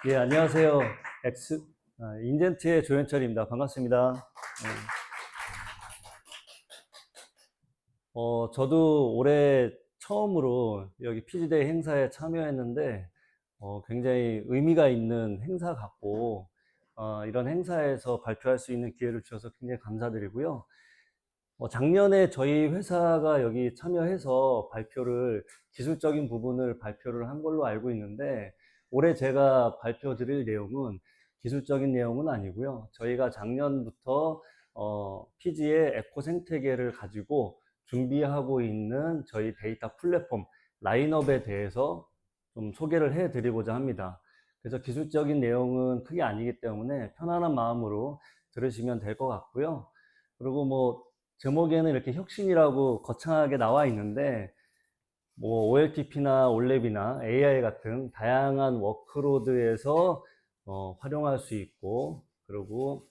예, 안녕하세요. 인젠트의 조현철입니다. 반갑습니다. 저도 올해 처음으로 여기 피지데이 행사에 참여했는데, 굉장히 의미가 있는 행사 같고, 이런 행사에서 발표할 수 있는 기회를 주셔서 굉장히 감사드리고요. 작년에 저희 회사가 여기 참여해서 기술적인 부분을 발표를 한 걸로 알고 있는데, 올해 제가 발표 드릴 내용은 기술적인 내용은 아니고요. 저희가 작년부터 피지의 에코 생태계를 가지고 준비하고 있는 저희 데이터 플랫폼 라인업에 대해서 좀 소개를 해 드리고자 합니다. 그래서 기술적인 내용은 크게 아니기 때문에 편안한 마음으로 들으시면 될 것 같고요. 그리고 뭐 제목에는 이렇게 혁신이라고 거창하게 나와 있는데, 뭐 OLTP나 올랩이나 AI 같은 다양한 워크로드에서 활용할 수 있고, 그리고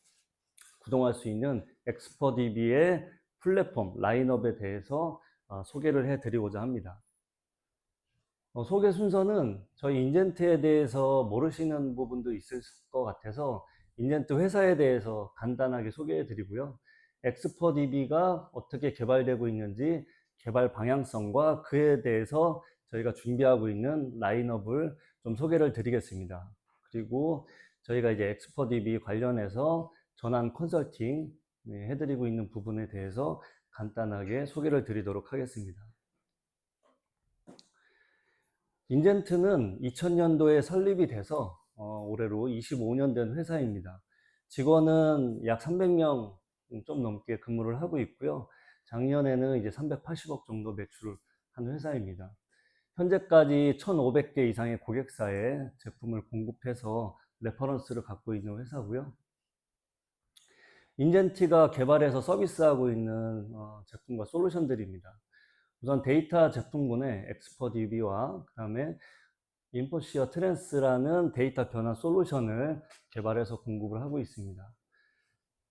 구동할 수 있는 엑스퍼DB의 플랫폼 라인업에 대해서 소개를 해드리고자 합니다. 소개 순서는 저희 인젠트에 대해서 모르시는 부분도 있을 것 같아서 인젠트 회사에 대해서 간단하게 소개해 드리고요. 엑스퍼DB가 어떻게 개발되고 있는지 개발 방향성과 그에 대해서 저희가 준비하고 있는 라인업을 좀 소개를 드리겠습니다. 그리고 저희가 이제 엑스퍼DB 관련해서 전환 컨설팅 해드리고 있는 부분에 대해서 간단하게 소개를 드리도록 하겠습니다. 인젠트는 2000년도에 설립이 돼서 올해로 25년 된 회사입니다. 직원은 약 300명 좀 넘게 근무를 하고 있고요. 작년에는 이제 380억 정도 매출을 한 회사입니다. 현재까지 1,500개 이상의 고객사에 제품을 공급해서 레퍼런스를 갖고 있는 회사고요. 인젠트가 개발해서 서비스하고 있는 제품과 솔루션들입니다. 우선 데이터 제품군의 엑스퍼DB와 그 다음에 인포시어 트랜스라는 데이터 변환 솔루션을 개발해서 공급을 하고 있습니다.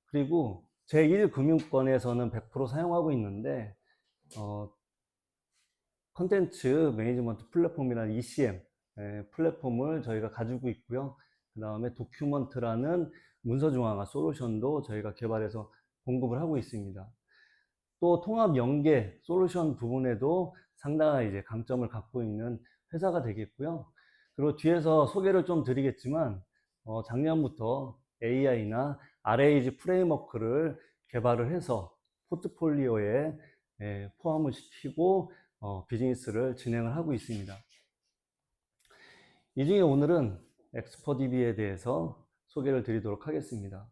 그리고 제1금융권에서는 100% 사용하고 있는데 컨텐츠 매니지먼트 플랫폼이라는 ECM 플랫폼을 저희가 가지고 있고요. 그 다음에 도큐먼트라는 문서 중앙화 솔루션도 저희가 개발해서 공급을 하고 있습니다. 또 통합 연계 솔루션 부분에도 상당한 이제 강점을 갖고 있는 회사가 되겠고요. 그리고 뒤에서 소개를 좀 드리겠지만 작년부터 AI나 RAG 프레임워크를 개발을 해서 포트폴리오에 포함을 시키고 비즈니스를 진행을 하고 있습니다. 이 중에 오늘은 엑스퍼DB에 대해서 소개를 드리도록 하겠습니다.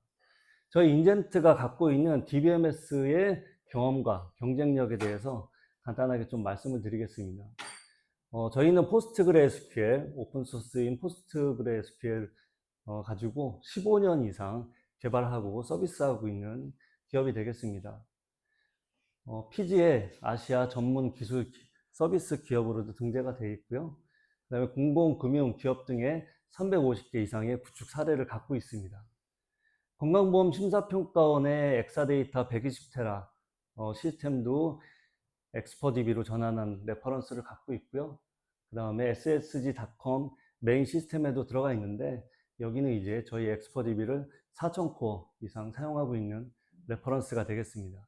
저희 인젠트가 갖고 있는 DBMS의 경험과 경쟁력에 대해서 간단하게 좀 말씀을 드리겠습니다. 저희는 포스트그레스QL, 오픈소스인 포스트그레스QL 가지고 15년 이상 개발하고 서비스하고 있는 기업이 되겠습니다. 피지의 아시아 전문 기술 서비스 기업으로도 등재가 되어 있고요. 그 다음에 공공금융 기업 등의 350개 이상의 구축 사례를 갖고 있습니다. 건강보험 심사평가원의 엑사데이터 120테라 시스템도 엑스퍼DB로 전환한 레퍼런스를 갖고 있고요. 그 다음에 ssg.com 메인 시스템에도 들어가 있는데 여기는 이제 저희 엑스퍼DB를 4000코어 이상 사용하고 있는 레퍼런스가 되겠습니다.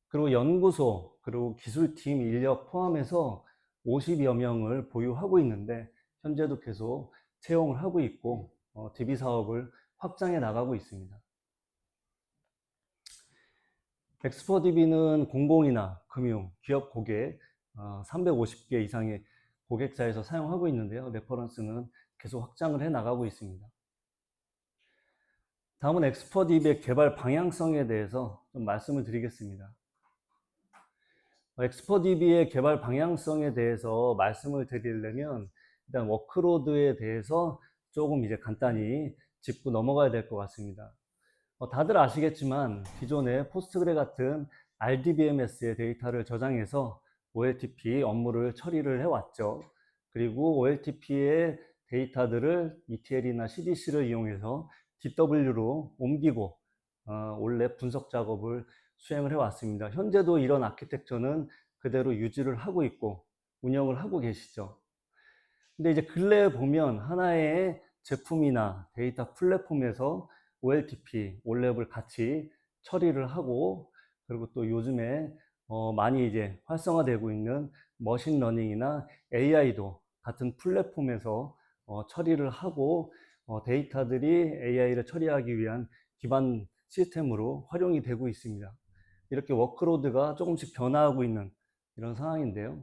그리고 연구소, 그리고 기술팀 인력 포함해서 50여 명을 보유하고 있는데 현재도 계속 채용을 하고 있고 DB 사업을 확장해 나가고 있습니다. 엑스퍼DB는 공공이나 금융, 기업 고객 350개 이상의 고객사에서 사용하고 있는데요. 레퍼런스는 계속 확장을 해 나가고 있습니다. 다음은 엑스퍼DB의 개발 방향성에 대해서 좀 말씀을 드리겠습니다. 엑스퍼DB의 개발 방향성에 대해서 말씀을 드리려면 일단 워크로드에 대해서 조금 이제 간단히 짚고 넘어가야 될 것 같습니다. 다들 아시겠지만 기존의 포스트그레 같은 RDBMS의 데이터를 저장해서 OLTP 업무를 처리를 해왔죠. 그리고 OLTP의 데이터들을 ETL이나 CDC를 이용해서 DW로 옮기고 올랩 분석 작업을 수행을 해왔습니다. 현재도 이런 아키텍처는 그대로 유지를 하고 있고 운영을 하고 계시죠. 근데 이제 근래에 보면 하나의 제품이나 데이터 플랫폼에서 OLTP, 올랩을 같이 처리를 하고, 그리고 또 요즘에 많이 이제 활성화되고 있는 머신러닝이나 AI도 같은 플랫폼에서 처리를 하고, 데이터들이 AI를 처리하기 위한 기반 시스템으로 활용이 되고 있습니다. 이렇게 워크로드가 조금씩 변화하고 있는 이런 상황인데요.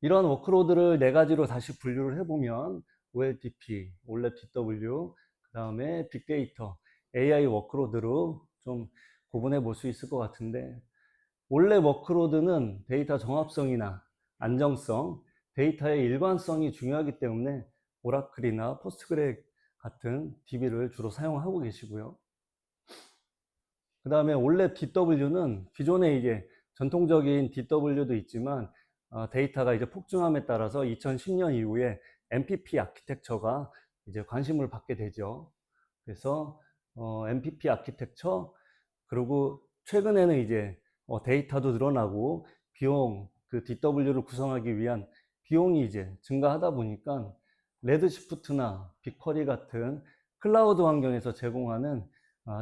이런 워크로드를 네 가지로 다시 분류를 해보면 OLTP, 올랩 DW, 그 다음에 빅데이터, AI 워크로드로 좀 구분해 볼 수 있을 것 같은데, 올랩 워크로드는 데이터 정합성이나 안정성, 데이터의 일관성이 중요하기 때문에 오라클이나 포스트그레 같은 DB를 주로 사용하고 계시고요. 그 다음에 올랩 DW는 기존에 이제 전통적인 DW도 있지만 데이터가 이제 폭증함에 따라서 2010년 이후에 MPP 아키텍처가 이제 관심을 받게 되죠. 그래서 MPP 아키텍처, 그리고 최근에는 이제 데이터도 늘어나고 비용, 그 DW를 구성하기 위한 비용이 이제 증가하다 보니까 레드시프트나 빅쿼리 같은 클라우드 환경에서 제공하는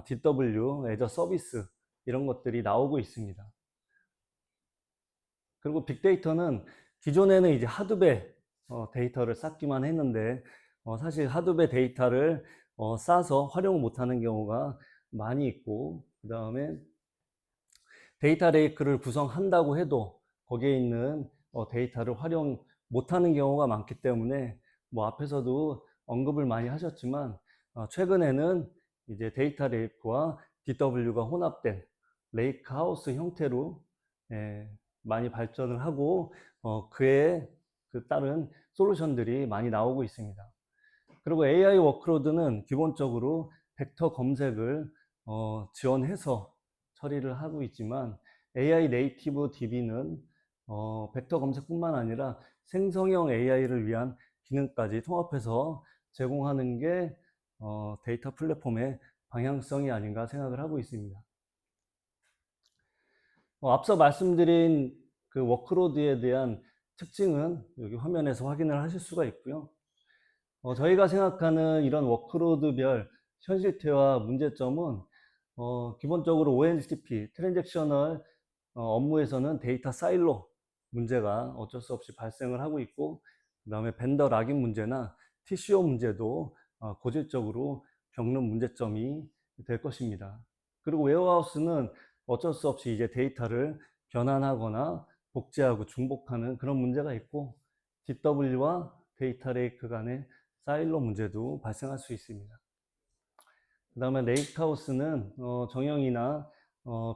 DW, 애저 서비스 이런 것들이 나오고 있습니다. 그리고 빅데이터는 기존에는 이제 하드배 데이터를 쌓기만 했는데 사실 하드배 데이터를 싸서 활용을 못하는 경우가 많이 있고, 그 다음에 데이터 레이크를 구성한다고 해도 거기에 있는 데이터를 활용 못하는 경우가 많기 때문에 뭐 앞에서도 언급을 많이 하셨지만 최근에는 이제 데이터 레이크와 DW가 혼합된 레이크 하우스 형태로 많이 발전을 하고 그에 따른 솔루션들이 많이 나오고 있습니다. 그리고 AI 워크로드는 기본적으로 벡터 검색을 지원해서 처리를 하고 있지만 AI 네이티브 DB는 벡터 검색뿐만 아니라 생성형 AI를 위한 기능까지 통합해서 제공하는 게 데이터 플랫폼의 방향성이 아닌가 생각을 하고 있습니다. 앞서 말씀드린 그 워크로드에 대한 특징은 여기 화면에서 확인을 하실 수가 있고요. 저희가 생각하는 이런 워크로드별 현실태와 문제점은 기본적으로 OLTP, 트랜잭셔널 업무에서는 데이터 사일로 문제가 어쩔 수 없이 발생을 하고 있고, 그 다음에 벤더 락인 문제나 TCO 문제도 고질적으로 겪는 문제점이 될 것입니다. 그리고 웨어하우스는 어쩔 수 없이 이제 데이터를 변환하거나 복제하고 중복하는 그런 문제가 있고, DW와 데이터 레이크 간의 사일로 문제도 발생할 수 있습니다. 그 다음에 레이크하우스는 정형이나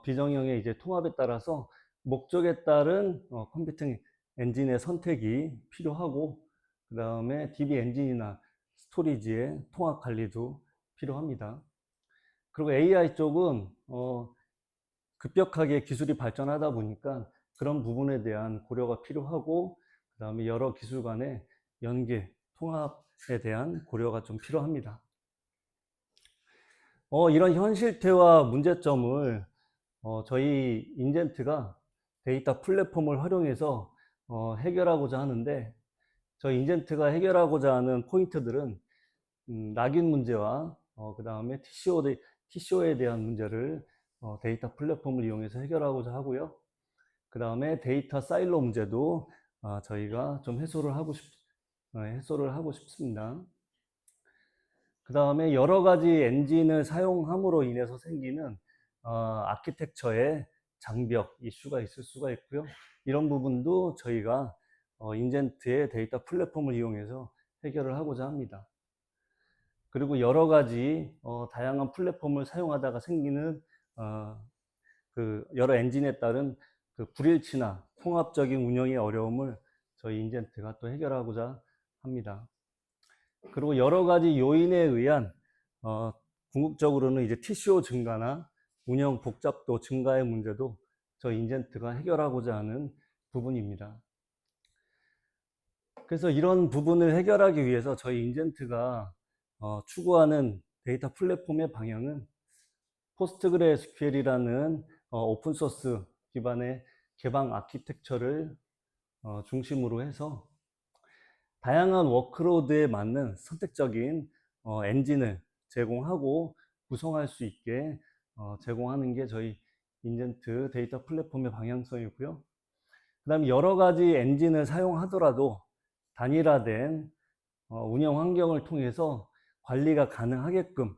비정형의 이제 통합에 따라서 목적에 따른 컴퓨팅 엔진의 선택이 필요하고, 그 다음에 DB 엔진이나 스토리지의 통합 관리도 필요합니다. 그리고 AI 쪽은 급격하게 기술이 발전하다 보니까 그런 부분에 대한 고려가 필요하고, 그 다음에 여러 기술 간의 연계, 통합에 대한 고려가 좀 필요합니다. 이런 현실태와 문제점을 저희 인젠트가 데이터 플랫폼을 활용해서 해결하고자 하는데, 저희 인젠트가 해결하고자 하는 포인트들은 락인 문제와 그 다음에 TCO에 대한 문제를 데이터 플랫폼을 이용해서 해결하고자 하고요. 그 다음에 데이터 사일로 문제도 저희가 좀 해소를 하고 싶습니다. 그 다음에 여러 가지 엔진을 사용함으로 인해서 생기는 아키텍처의 장벽 이슈가 있을 수가 있고요. 이런 부분도 저희가 인젠트의 데이터 플랫폼을 이용해서 해결을 하고자 합니다. 그리고 여러 가지 다양한 플랫폼을 사용하다가 생기는 그 여러 엔진에 따른 그 불일치나 통합적인 운영의 어려움을 저희 인젠트가 또 해결하고자 합니다. 그리고 여러 가지 요인에 의한 궁극적으로는 이제 TCO 증가나 운영 복잡도 증가의 문제도 저희 인젠트가 해결하고자 하는 부분입니다. 그래서 이런 부분을 해결하기 위해서 저희 인젠트가 추구하는 데이터 플랫폼의 방향은 포스트그레스QL이라는 오픈소스 기반의 개방 아키텍처를 중심으로 해서 다양한 워크로드에 맞는 선택적인 엔진을 제공하고 구성할 수 있게 제공하는 게 저희 인젠트 데이터 플랫폼의 방향성이고요. 그 다음에 여러 가지 엔진을 사용하더라도 단일화된 운영 환경을 통해서 관리가 가능하게끔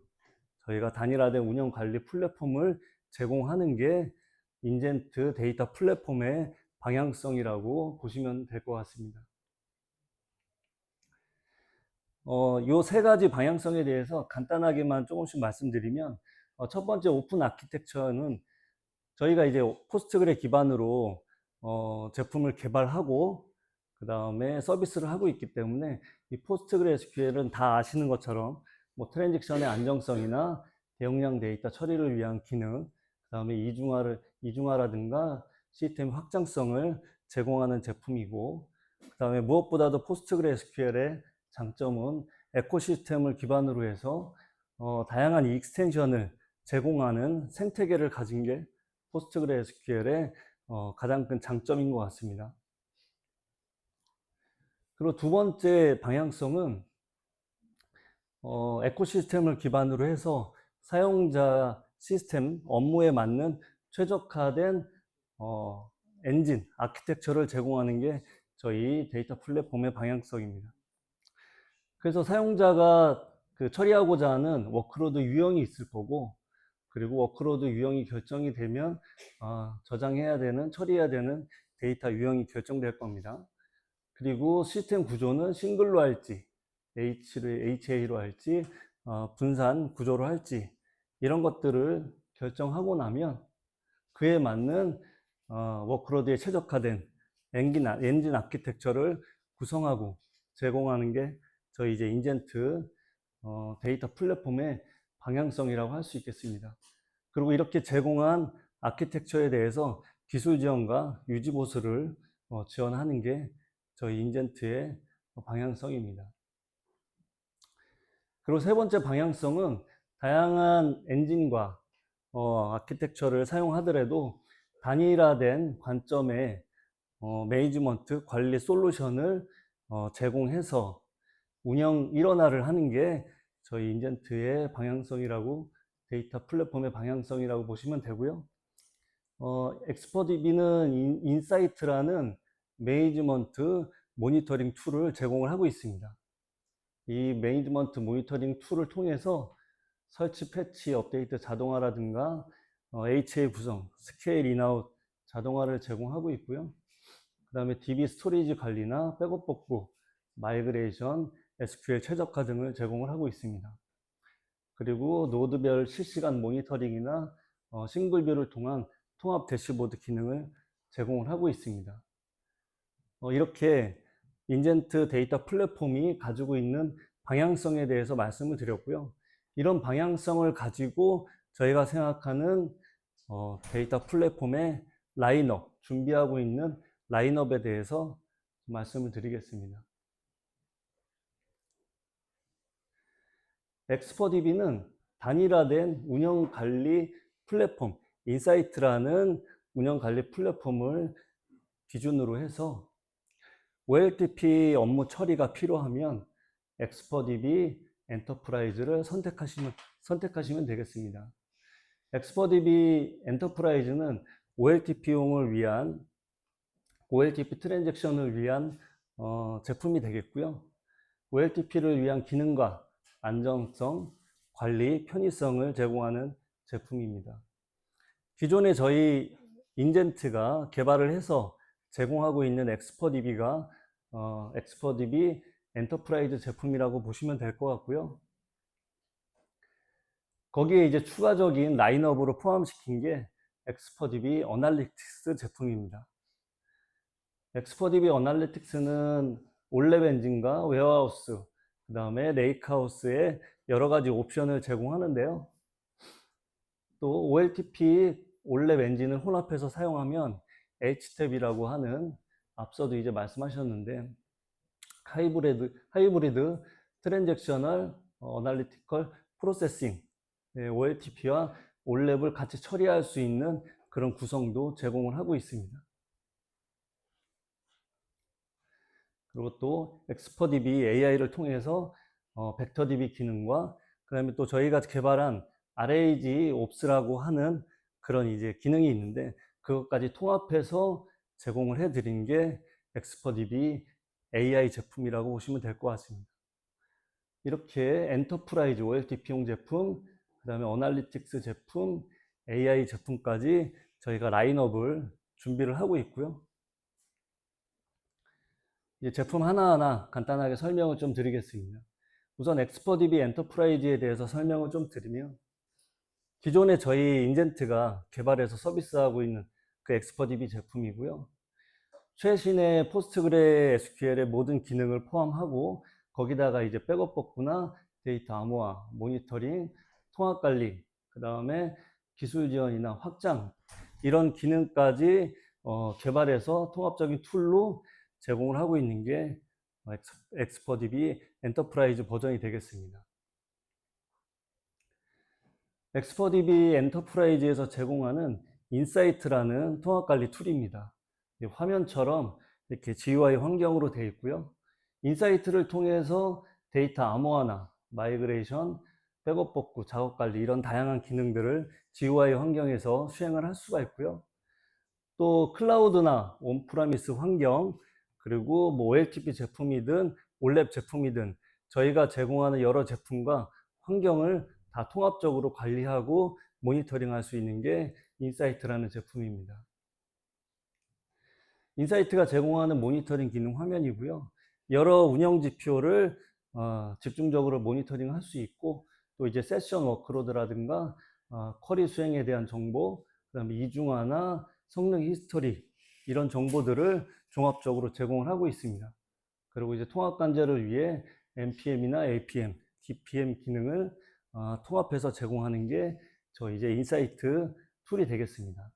저희가 단일화된 운영 관리 플랫폼을 제공하는 게 인젠트 데이터 플랫폼의 방향성이라고 보시면 될 것 같습니다. 요 세 가지 방향성에 대해서 간단하게만 조금씩 말씀드리면, 첫 번째 오픈 아키텍처는 저희가 이제 포스트그레 기반으로 제품을 개발하고 그 다음에 서비스를 하고 있기 때문에 이 포스트그레SQL은 다 아시는 것처럼 뭐 트랜잭션의 안정성이나 대용량 데이터 처리를 위한 기능, 그 다음에 이중화라든가 시스템 확장성을 제공하는 제품이고, 그 다음에 무엇보다도 포스트그레SQL의 장점은 에코시스템을 기반으로 해서 다양한 익스텐션을 제공하는 생태계를 가진 게 포스트그레SQL의 가장 큰 장점인 것 같습니다. 그리고 두 번째 방향성은 에코시스템을 기반으로 해서 사용자 시스템 업무에 맞는 최적화된 엔진, 아키텍처를 제공하는 게 저희 데이터 플랫폼의 방향성입니다. 그래서 사용자가 처리하고자 하는 워크로드 유형이 있을 거고, 그리고 워크로드 유형이 결정이 되면 저장해야 되는, 처리해야 되는 데이터 유형이 결정될 겁니다. 그리고 시스템 구조는 싱글로 할지, HA로 할지, 분산 구조로 할지, 이런 것들을 결정하고 나면 그에 맞는 워크로드에 최적화된 엔진 아키텍처를 구성하고 제공하는 게 저희 이제 인젠트 데이터 플랫폼의 방향성이라고 할 수 있겠습니다. 그리고 이렇게 제공한 아키텍처에 대해서 기술 지원과 유지 보수를 지원하는 게 저희 인젠트의 방향성입니다. 그리고 세 번째 방향성은 다양한 엔진과 아키텍처를 사용하더라도 단일화된 관점의 매니지먼트 관리 솔루션을 제공해서 운영 일원화를 하는 게 저희 인젠트의 방향성이라고, 데이터 플랫폼의 방향성이라고 보시면 되고요. 엑스퍼DB는 인사이트라는 매니지먼트 모니터링 툴을 제공을 하고 있습니다. 이 매니지먼트 모니터링 툴을 통해서 설치, 패치, 업데이트 자동화라든가 HA 구성, 스케일 인아웃 자동화를 제공하고 있고요. 그 다음에 DB 스토리지 관리나 백업 복구, 마이그레이션, SQL 최적화 등을 제공을 하고 있습니다. 그리고 노드별 실시간 모니터링이나 싱글뷰를 통한 통합 대시보드 기능을 제공을 하고 있습니다. 이렇게 인젠트 데이터 플랫폼이 가지고 있는 방향성에 대해서 말씀을 드렸고요. 이런 방향성을 가지고 저희가 생각하는 데이터 플랫폼의 라인업, 준비하고 있는 라인업에 대해서 말씀을 드리겠습니다. 엑스퍼DB는 단일화된 운영관리 플랫폼, 인사이트라는 운영관리 플랫폼을 기준으로 해서 OLTP 업무 처리가 필요하면 엑스퍼DB 엔터프라이즈를 선택하시면 되겠습니다. 엑스퍼DB 엔터프라이즈는 OLTP용을 위한 OLTP 트랜잭션을 위한 제품이 되겠고요. OLTP를 위한 기능과 안정성, 관리, 편의성을 제공하는 제품입니다. 기존에 저희 인젠트가 개발을 해서 제공하고 있는 엑스퍼DB가 엑스퍼DB 엔터프라이즈 제품이라고 보시면 될 것 같고요. 거기에 이제 추가적인 라인업으로 포함시킨 게 엑스퍼DB 어널리틱스 제품입니다. 엑스퍼DB 어널리틱스는 올랩 엔진과 웨어하우스, 그 다음에 레이크하우스에 여러 가지 옵션을 제공하는데요. 또 OLTP 올랩 엔진을 혼합해서 사용하면 HTAP이라고 하는, 앞서도 이제 말씀하셨는데, 하이브리드 트랜잭셔널 어널리티컬 프로세싱, OLTP와 올랩을 같이 처리할 수 있는 그런 구성도 제공을 하고 있습니다. 그리고 또 엑스퍼DB AI를 통해서 벡터DB 기능과 그다음에 또 저희가 개발한 RAG 옵스라고 하는 그런 이제 기능이 있는데 그것까지 통합해서 제공을 해드린 게 엑스퍼DB AI 제품이라고 보시면 될 것 같습니다. 이렇게 엔터프라이즈 OLTP용 제품, 그 다음에 어널리틱스 제품, AI 제품까지 저희가 라인업을 준비를 하고 있고요. 이제 제품 하나하나 간단하게 설명을 좀 드리겠습니다. 우선 엑스퍼DB 엔터프라이즈에 대해서 설명을 좀 드리면 기존에 저희 인젠트가 개발해서 서비스하고 있는 그 엑스퍼DB 제품이고요. 최신의 포스트그레 SQL의 모든 기능을 포함하고 거기다가 이제 백업 복구나 데이터 암호화, 모니터링, 통합 관리, 그 다음에 기술 지원이나 확장 이런 기능까지 개발해서 통합적인 툴로 제공을 하고 있는 게 엑스퍼DB 엔터프라이즈 버전이 되겠습니다. 엑스퍼DB 엔터프라이즈에서 제공하는 인사이트라는 통합관리 툴입니다. 화면처럼 이렇게 GUI 환경으로 되어 있고요. 인사이트를 통해서 데이터 암호화나 마이그레이션, 백업 복구, 작업 관리 이런 다양한 기능들을 GUI 환경에서 수행을 할 수가 있고요. 또 클라우드나 온프라미스 환경, 그리고 뭐 OLTP 제품이든 올랩 제품이든 저희가 제공하는 여러 제품과 환경을 다 통합적으로 관리하고 모니터링 할 수 있는 게 인사이트라는 제품입니다. 인사이트가 제공하는 모니터링 기능 화면이고요. 여러 운영 지표를 집중적으로 모니터링 할 수 있고 또 이제 세션 워크로드라든가 쿼리 수행에 대한 정보, 그다음에 이중화나 성능 히스토리 이런 정보들을 종합적으로 제공을 하고 있습니다. 그리고 이제 통합 관제를 위해 npm이나 apm, dpm 기능을 통합해서 제공하는 게 저 이제 인사이트 툴이 되겠습니다.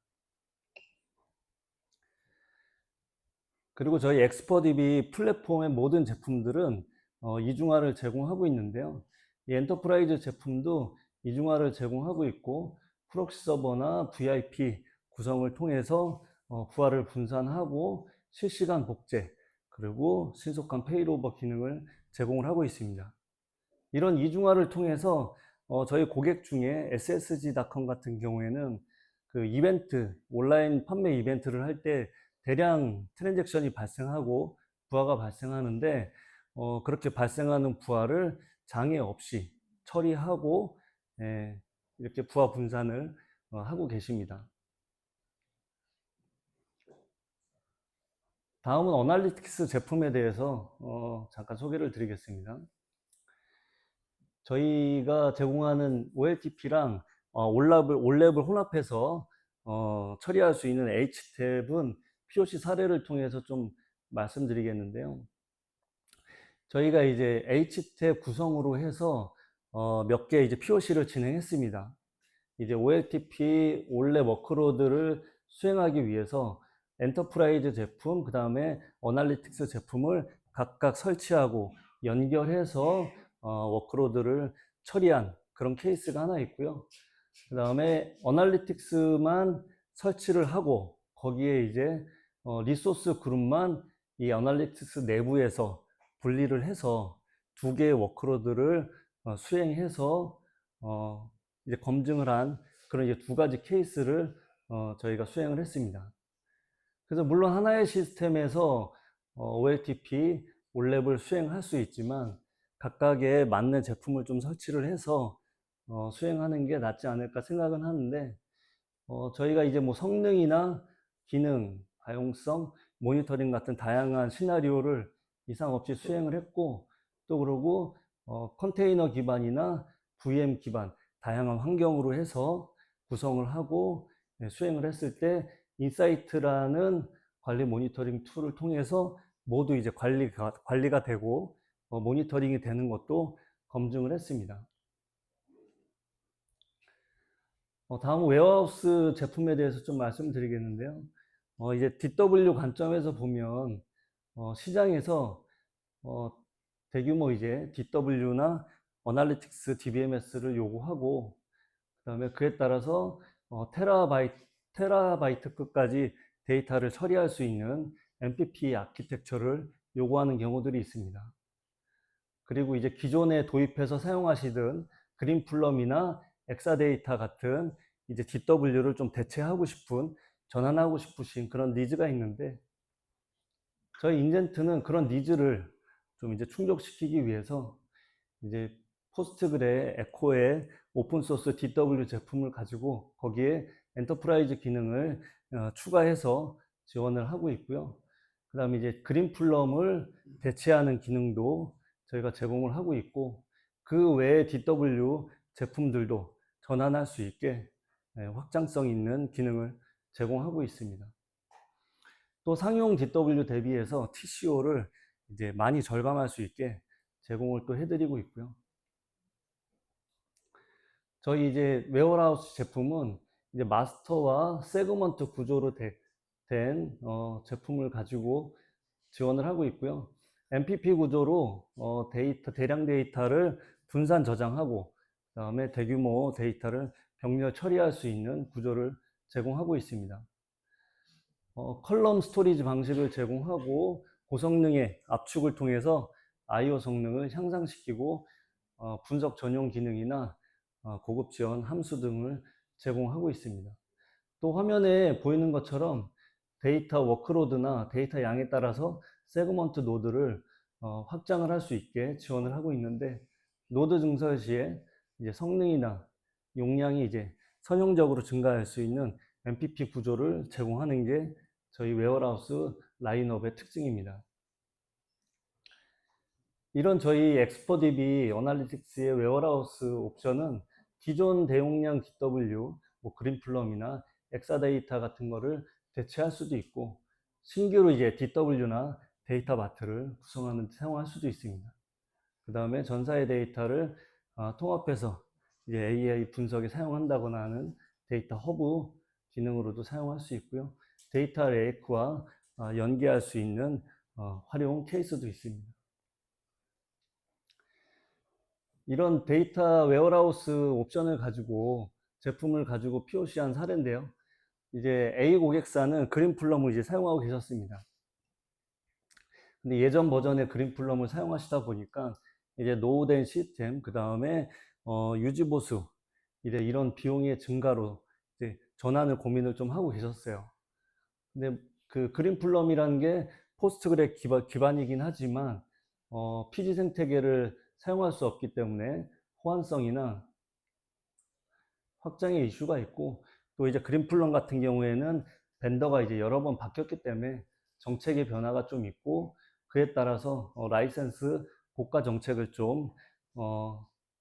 그리고 저희 엑스퍼DB 플랫폼의 모든 제품들은 이중화를 제공하고 있는데요. 이 엔터프라이즈 제품도 이중화를 제공하고 있고 프록시 서버나 VIP 구성을 통해서 부하를 분산하고 실시간 복제 그리고 신속한 페일오버 기능을 제공을 하고 있습니다. 이런 이중화를 통해서 저희 고객 중에 ssg.com 같은 경우에는 그 이벤트, 온라인 판매 이벤트를 할 때 대량 트랜잭션이 발생하고 부하가 발생하는데 그렇게 발생하는 부하를 장애 없이 처리하고 이렇게 부하 분산을 하고 계십니다. 다음은 어널리틱스 제품에 대해서 잠깐 소개를 드리겠습니다. 저희가 제공하는 OLTP랑 올랩을 혼합해서 처리할 수 있는 HTAP은 POC 사례를 통해서 좀 말씀드리겠는데요. 저희가 이제 HTAP 구성으로 해서 몇 개 이제 POC를 진행했습니다. 이제 OLTP 올랩 워크로드를 수행하기 위해서 엔터프라이즈 제품, 그 다음에 어널리틱스 제품을 각각 설치하고 연결해서 워크로드를 처리한 그런 케이스가 하나 있고요. 그 다음에 어널리틱스만 설치를 하고 거기에 이제 리소스 그룹만 이 어널리틱스 내부에서 분리를 해서 두 개의 워크로드를 수행해서 이제 검증을 한 그런 이제 두 가지 케이스를 저희가 수행을 했습니다. 그래서 물론 하나의 시스템에서 OLTP, 올랩을 수행할 수 있지만 각각에 맞는 제품을 좀 설치를 해서 수행하는 게 낫지 않을까 생각은 하는데 저희가 이제 뭐 성능이나 기능, 가용성, 모니터링 같은 다양한 시나리오를 이상 없이 수행을 했고 또 그러고 컨테이너 기반이나 VM 기반 다양한 환경으로 해서 구성을 하고 수행을 했을 때 인사이트라는 관리 모니터링 툴을 통해서 모두 이제 관리가 되고 모니터링이 되는 것도 검증을 했습니다. 다음 웨어하우스 제품에 대해서 좀 말씀드리겠는데요. 이제 DW 관점에서 보면 시장에서 대규모 이제 DW나 어널리틱스 DBMS를 요구하고 그다음에 그에 따라서 테라바이트급까지 데이터를 처리할 수 있는 MPP 아키텍처를 요구하는 경우들이 있습니다. 그리고 이제 기존에 도입해서 사용하시던 그린플럼이나 엑사데이터 같은 이제 DW를 좀 대체하고 싶은, 전환하고 싶으신 그런 니즈가 있는데, 저희 인젠트는 그런 니즈를 좀 이제 충족시키기 위해서 이제 포스트그레 에코의 오픈소스 DW 제품을 가지고 거기에 엔터프라이즈 기능을 추가해서 지원을 하고 있고요. 그 다음에 이제 그린플럼을 대체하는 기능도 저희가 제공을 하고 있고, 그 외에 DW 제품들도 전환할 수 있게 확장성 있는 기능을 제공하고 있습니다. 또 상용 DW 대비해서 TCO를 이제 많이 절감할 수 있게 제공을 또 해드리고 있고요. 저희 이제 웨어하우스 제품은 이제 마스터와 세그먼트 구조로 된 제품을 가지고 지원을 하고 있고요. MPP 구조로 대량 데이터를 분산 저장하고, 그다음에 대규모 데이터를 병렬 처리할 수 있는 구조를 제공하고 있습니다. 컬럼 스토리지 방식을 제공하고 고성능의 압축을 통해서 I/O 성능을 향상시키고 분석 전용 기능이나 고급 지원 함수 등을 제공하고 있습니다. 또 화면에 보이는 것처럼 데이터 워크로드나 데이터 양에 따라서 세그먼트 노드를 확장을 할 수 있게 지원을 하고 있는데, 노드 증설 시에 이제 성능이나 용량이 이제 선형적으로 증가할 수 있는 MPP 구조를 제공하는 게 저희 웨어하우스 라인업의 특징입니다. 이런 저희 엑스퍼DB 어널리틱스의 웨어하우스 옵션은 기존 대용량 DW, 뭐 그린플럼이나 엑사데이터 같은 거를 대체할 수도 있고, 신규로 이제 DW나 데이터 마트를 구성하는 데 사용할 수도 있습니다. 그 다음에 전사의 데이터를 통합해서 이제 AI 분석에 사용한다거나 하는 데이터 허브 기능으로도 사용할 수 있고요. 데이터 레이크와 연계할 수 있는 활용 케이스도 있습니다. 이런 데이터 웨어하우스 옵션을 가지고 제품을 가지고 POC한 사례인데요. 이제 A 고객사는 그린플럼을 이제 사용하고 계셨습니다. 근데 예전 버전의 그린플럼을 사용하시다 보니까 이제 노후된 시스템, 그 다음에 유지보수, 이런 비용의 증가로 이제 전환을 고민을 좀 하고 계셨어요. 근데 그 그린플럼이라는 게 포스트그레 기반이긴 하지만 피지 생태계를 사용할 수 없기 때문에 호환성이나 확장의 이슈가 있고, 또 이제 그린플럼 같은 경우에는 벤더가 이제 여러 번 바뀌었기 때문에 정책의 변화가 좀 있고, 그에 따라서 라이센스 고가 정책을 좀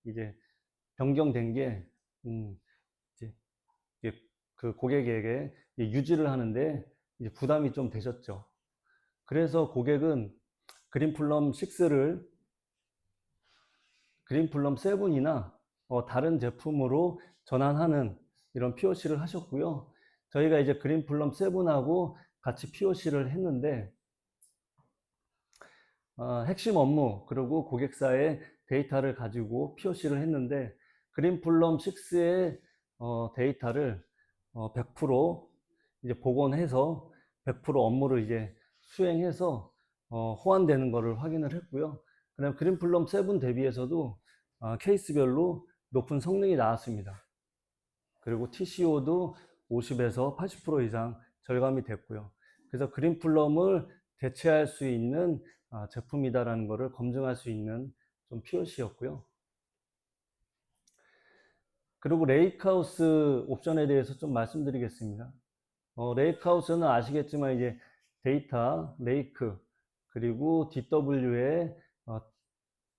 이제 변경된 게 이제 그 고객에게 유지를 하는데 이제 부담이 좀 되셨죠. 그래서 고객은 그린플럼 6를 그린플럼 7이나 다른 제품으로 전환하는 이런 POC를 하셨고요. 저희가 이제 그린플럼 7하고 같이 POC를 했는데, 핵심 업무 그리고 고객사의 데이터를 가지고 POC를 했는데, 그린플럼 6의 데이터를 100% 이제 복원해서 100% 업무를 이제 수행해서 호환되는 것을 확인을 했고요. 그다음 그린플럼 7 대비해서도 케이스별로 높은 성능이 나왔습니다. 그리고 TCO도 50에서 80% 이상 절감이 됐고요. 그래서 그린플럼을 대체할 수 있는 제품이다라는 것을 검증할 수 있는 좀 POC였고요. 그리고 레이크하우스 옵션에 대해서 좀 말씀드리겠습니다. 레이크하우스는 아시겠지만 이제 데이터, 레이크, 그리고 DW의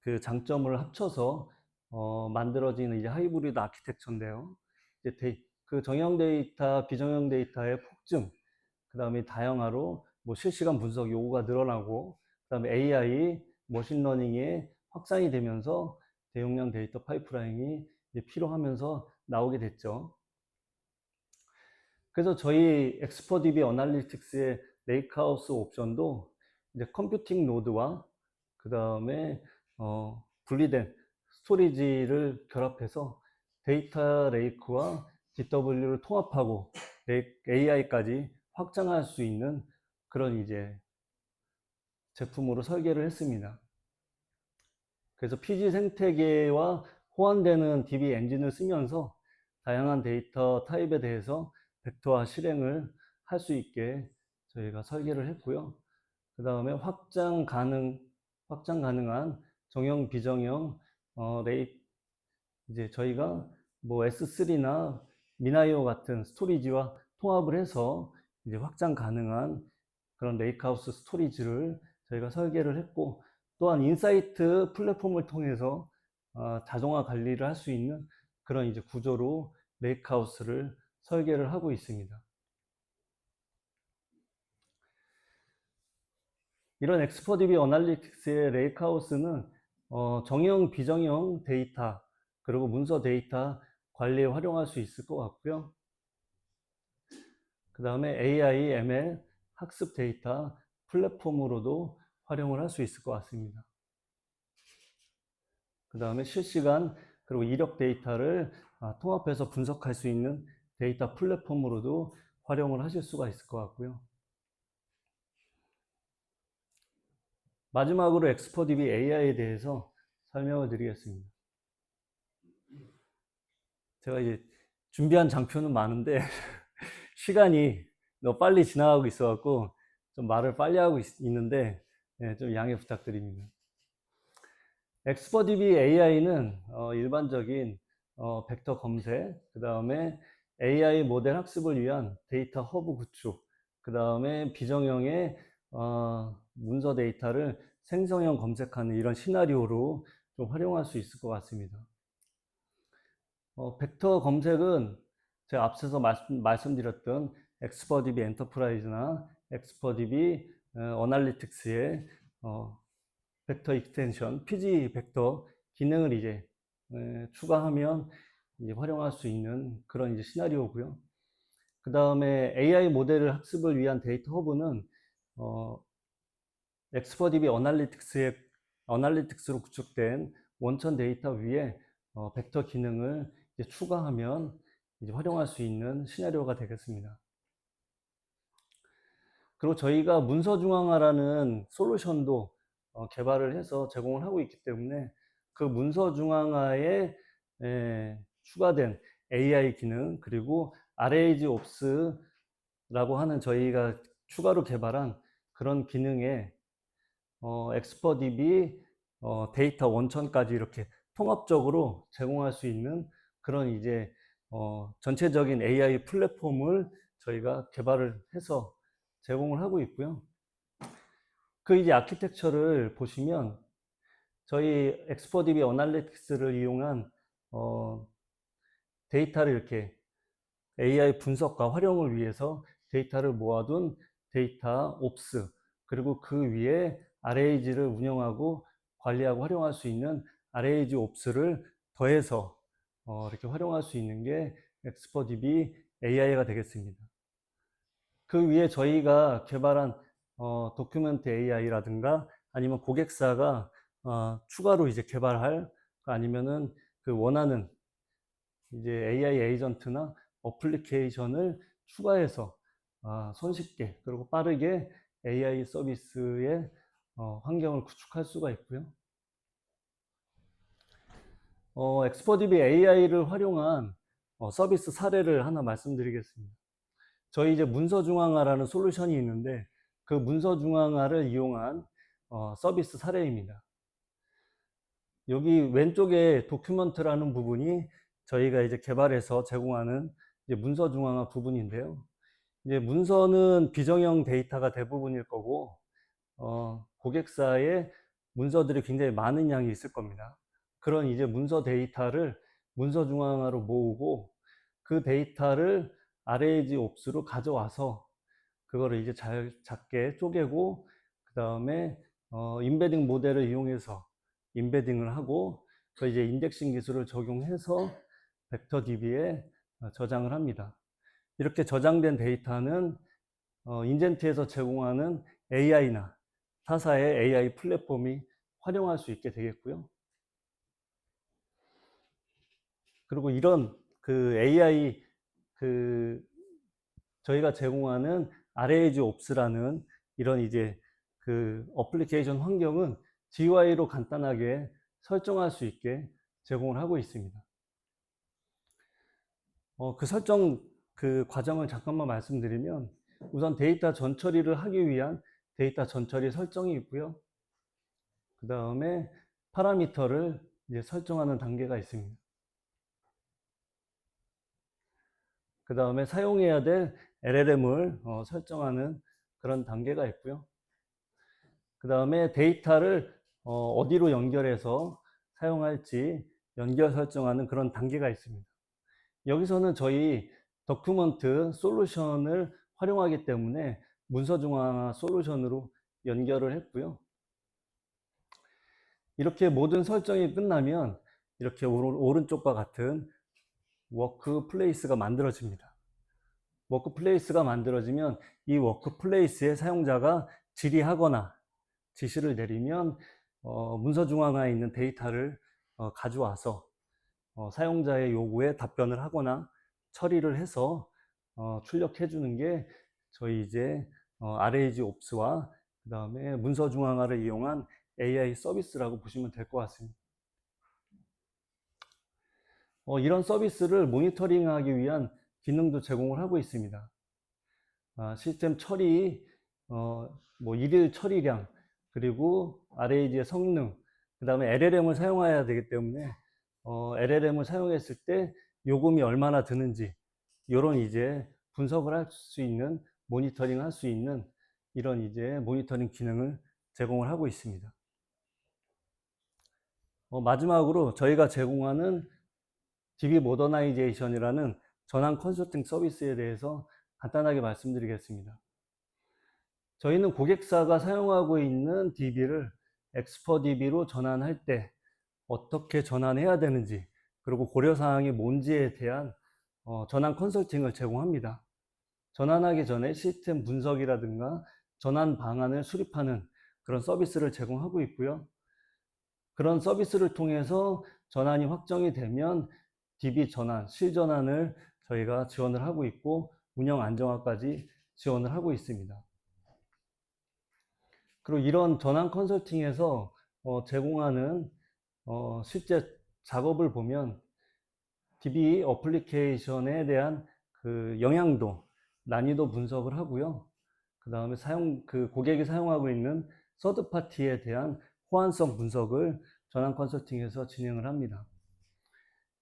그 장점을 합쳐서 만들어지는 이제 하이브리드 아키텍처인데요. 이제 그 정형 데이터, 비정형 데이터의 폭증, 그 다음에 다양화로 뭐 실시간 분석 요구가 늘어나고, 그 다음에 AI, 머신러닝의 확산이 되면서 대용량 데이터 파이프라인이 이제 필요하면서 나오게 됐죠. 그래서 저희 엑스퍼DB 어널리틱스의 레이크하우스 옵션도 이제 컴퓨팅 노드와 그 다음에 분리된 스토리지를 결합해서 데이터 레이크와 DW를 통합하고 AI까지 확장할 수 있는 그런 이제 제품으로 설계를 했습니다. 그래서 PG 생태계와 호환되는 DB 엔진을 쓰면서 다양한 데이터 타입에 대해서 벡터화 실행을 할 수 있게 저희가 설계를 했고요. 그 다음에 확장 가능한 정형, 비정형, 이제 저희가 뭐 S3나 미나이오 같은 스토리지와 통합을 해서 이제 확장 가능한 그런 레이크하우스 스토리지를 저희가 설계를 했고, 또한 인사이트 플랫폼을 통해서 자동화 관리를 할 수 있는 그런 이제 구조로 레이크하우스를 설계를 하고 있습니다. 이런 엑스퍼디비 어널리틱스의 레이크하우스는 정형, 비정형 데이터 그리고 문서 데이터 관리에 활용할 수 있을 것 같고요. 그 다음에 AI, ML, 학습 데이터 플랫폼으로도 활용을 할 수 있을 것 같습니다. 그 다음에 실시간 그리고 이력 데이터를 통합해서 분석할 수 있는 데이터 플랫폼으로도 활용을 하실 수가 있을 것 같고요. 마지막으로 엑스퍼디비 AI에 대해서 설명을 드리겠습니다. 제가 이제 준비한 장표는 많은데 시간이 너무 빨리 지나가고 있어갖고 좀 말을 빨리 하고 있는데 좀 양해 부탁드립니다. 엑스퍼디비 AI는 일반적인 벡터 검색, 그 다음에 AI 모델 학습을 위한 데이터 허브 구축, 그 다음에 비정형의 문서 데이터를 생성형 검색하는 이런 시나리오로 좀 활용할 수 있을 것 같습니다. 벡터 검색은 제가 앞서서 말씀드렸던 엑스퍼디비 엔터프라이즈나 엑스퍼디비 어널리틱스의 벡터 익스텐션, PG 벡터 기능을 이제 추가하면 이제 활용할 수 있는 그런 이제 시나리오고요. 그 다음에 AI 모델을 학습을 위한 데이터 허브는 엑스퍼디비 어널리틱스로 구축된 원천 데이터 위에 벡터 기능을 이제 추가하면 이제 활용할 수 있는 시나리오가 되겠습니다. 그리고 저희가 문서 중앙화라는 솔루션도 개발을 해서 제공을 하고 있기 때문에 그 문서 중앙화에 추가된 AI 기능, 그리고 RAG 옵스라고 하는 저희가 추가로 개발한 그런 기능에 엑스퍼디비 데이터 원천까지 이렇게 통합적으로 제공할 수 있는 그런 이제 전체적인 AI 플랫폼을 저희가 개발을 해서 제공을 하고 있고요. 그 이제 아키텍처를 보시면 저희 엑스퍼디비 어널리틱스를 이용한 데이터를 이렇게 AI 분석과 활용을 위해서 데이터를 모아둔 데이터 옵스, 그리고 그 위에 RAG를 운영하고 관리하고 활용할 수 있는 RAG 옵스를 더해서 이렇게 활용할 수 있는 게 엑스퍼디비 AI가 되겠습니다. 그 위에 저희가 개발한 도큐멘트 AI라든가 아니면 고객사가 추가로 이제 개발할, 아니면은 그 원하는 이제 AI 에이전트나 어플리케이션을 추가해서 손쉽게 그리고 빠르게 AI 서비스의 환경을 구축할 수가 있고요. 엑스퍼디비 AI를 활용한 서비스 사례를 하나 말씀드리겠습니다. 저희 이제 문서 중앙화라는 솔루션이 있는데 그 문서 중앙화를 이용한 서비스 사례입니다. 여기 왼쪽에 도큐먼트라는 부분이 저희가 이제 개발해서 제공하는 이제 문서 중앙화 부분인데요. 이제 문서는 비정형 데이터가 대부분일 거고, 고객사의 문서들이 굉장히 많은 양이 있을 겁니다. 그런 이제 문서 데이터를 문서 중앙화로 모으고 그 데이터를 RAG 옵스로 가져와서 그거를 이제 작게 쪼개고 그 다음에 인베딩 모델을 이용해서 인베딩을 하고 그 이제 인덱싱 기술을 적용해서 벡터 DB에 저장을 합니다. 이렇게 저장된 데이터는 인젠트에서 제공하는 AI나 타사의 AI 플랫폼이 활용할 수 있게 되겠고요. 그리고 이런 그 AI 저희가 제공하는 RAG 옵스라는 이런 이제 그 어플리케이션 환경은 GUI로 간단하게 설정할 수 있게 제공을 하고 있습니다. 그 설정 그 과정을 잠깐만 말씀드리면, 우선 데이터 전처리를 하기 위한 데이터 전처리 설정이 있고요. 그 다음에 파라미터를 이제 설정하는 단계가 있습니다. 그 다음에 사용해야 될 LLM을 설정하는 그런 단계가 있고요. 그 다음에 데이터를 어디로 연결해서 사용할지 연결 설정하는 그런 단계가 있습니다. 여기서는 저희 더큐먼트 솔루션을 활용하기 때문에 문서 중앙화 솔루션으로 연결을 했고요. 이렇게 모든 설정이 끝나면 이렇게 오른쪽과 같은 워크플레이스가 만들어집니다. 워크플레이스가 만들어지면 이 워크플레이스에 사용자가 질의하거나 지시를 내리면 문서 중앙화에 있는 데이터를 가져와서 사용자의 요구에 답변을 하거나 처리를 해서 출력해 주는 게 저희 이제 RAG 옵스와 그 다음에 문서 중앙화를 이용한 AI 서비스라고 보시면 될 것 같습니다. 이런 서비스를 모니터링하기 위한 기능도 제공을 하고 있습니다. 시스템 처리, 뭐 일일 처리량, 그리고 RAG의 성능, 그 다음에 LLM을 사용해야 되기 때문에 LLM을 사용했을 때 요금이 얼마나 드는지, 이런 이제 분석을 할 수 있는, 모니터링 할 수 있는 이런 이제 모니터링 기능을 제공을 하고 있습니다. 마지막으로 저희가 제공하는 DB 모더나이제이션이라는 전환 컨설팅 서비스에 대해서 간단하게 말씀드리겠습니다. 저희는 고객사가 사용하고 있는 DB를 엑스퍼DB로 전환할 때 어떻게 전환해야 되는지, 그리고 고려사항이 뭔지에 대한 전환 컨설팅을 제공합니다. 전환하기 전에 시스템 분석이라든가 전환 방안을 수립하는 그런 서비스를 제공하고 있고요. 그런 서비스를 통해서 전환이 확정이 되면 DB 전환, 실전환을 저희가 지원을 하고 있고 운영 안정화까지 지원을 하고 있습니다. 그리고 이런 전환 컨설팅에서 제공하는 실제 작업을 보면 DB 어플리케이션에 대한 그 영향도, 난이도 분석을 하고요. 그 다음에 고객이 사용하고 있는 서드 파티에 대한 호환성 분석을 전환 컨설팅에서 진행을 합니다.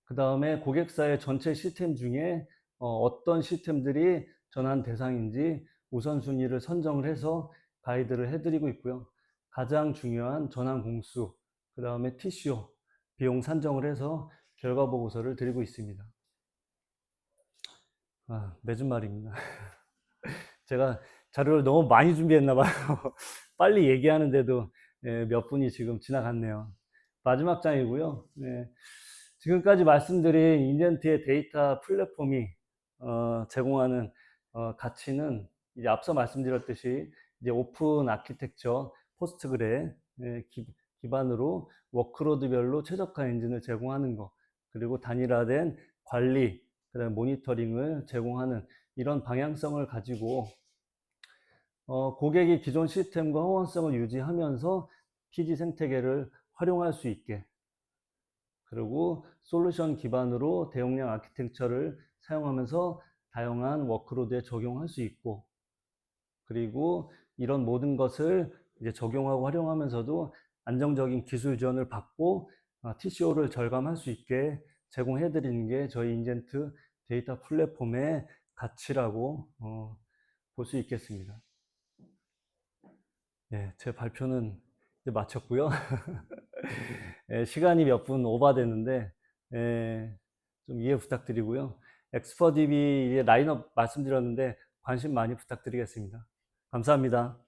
그 다음에 고객사의 전체 시스템 중에 어떤 시스템들이 전환 대상인지 우선순위를 선정을 해서 가이드를 해드리고 있고요. 가장 중요한 전환 공수, 그 다음에 TCO, 비용 산정을 해서 결과 보고서를 드리고 있습니다. 맺은 말입니다. 제가 자료를 너무 많이 준비했나 봐요. 빨리 얘기하는데도 몇 분이 지금 지나갔네요. 마지막 장이고요. 지금까지 말씀드린 인젠트의 데이터 플랫폼이 제공하는 가치는 이제 앞서 말씀드렸듯이 이제 오픈 아키텍처 포스트그레 기반으로 워크로드별로 최적화 엔진을 제공하는 것, 그리고 단일화된 관리, 그다음에 모니터링을 제공하는 이런 방향성을 가지고 고객이 기존 시스템과 호환성을 유지하면서 PG 생태계를 활용할 수 있게, 그리고 솔루션 기반으로 대용량 아키텍처를 사용하면서 다양한 워크로드에 적용할 수 있고, 그리고 이런 모든 것을 이제 적용하고 활용하면서도 안정적인 기술 지원을 받고 TCO를 절감할 수 있게 제공해 드리는 게 저희 인젠트 데이터 플랫폼의 가치라고 볼 수 있겠습니다. 제 발표는 이제 마쳤고요. 시간이 몇 분 오버됐는데 좀 이해 부탁드리고요. 엑스퍼DB 라인업 말씀드렸는데 관심 많이 부탁드리겠습니다. 감사합니다.